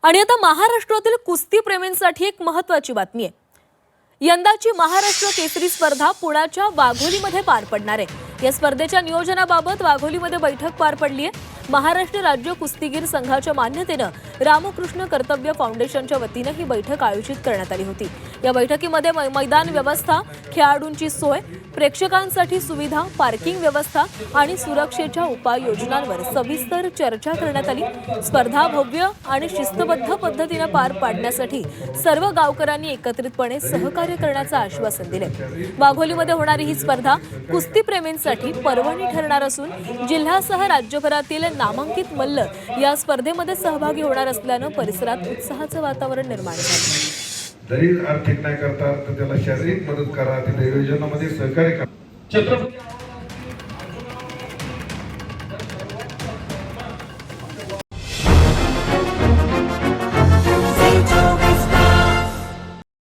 आणि आता महाराष्ट्रातील कुस्ती प्रेमींसाठी एक महत्त्वाची बातमी आहे। यंदाची महाराष्ट्र केसरी स्पर्धा पुण्याच्या वाघोलीमध्ये पार पडणार आहे। या स्पर्धेच्या नियोजनाबाबत वाघोलीमध्ये बैठक पार पडली आहे। महाराष्ट्र राज्य कुस्तीगीर संघाच्या मान्यतेनं रामकृष्ण कर्तव्य फाउंडेशनच्या वतीने ही बैठक आयोजित करण्यात आली होती। या बैठकीमध्ये मैदान व्यवस्था, खेळाडूंची सोय, प्रेक्षकांसाठी सुविधा, पार्किंग व्यवस्था आणि सुरक्षेच्या उपाययोजनांवर सविस्तर चर्चा करण्यात आली। स्पर्धा भव्य आणि शिस्तबद्ध पद्धतीने पार पाडण्यासाठी सर्व गावकऱ्यांनी एकत्रितपणे सहकार्य करण्याचं आश्वासन दिले। वाघोलीमध्ये होणारी ही स्पर्धा कुस्तीप्रेमींसाठी पर्वणी ठरणार असून जिल्ह्यासह राज्यभरातील नामांकित मल्ल या स्पर्धेमध्ये सहभागी होणार असल्यानं परिसरात उत्साहाचं वातावरण निर्माण झालं। जरी आर्थिक नाही करता तर त्याला शारीरिक मदत करा, त्या योजनांमध्ये सहकार्य करा। छत्रपती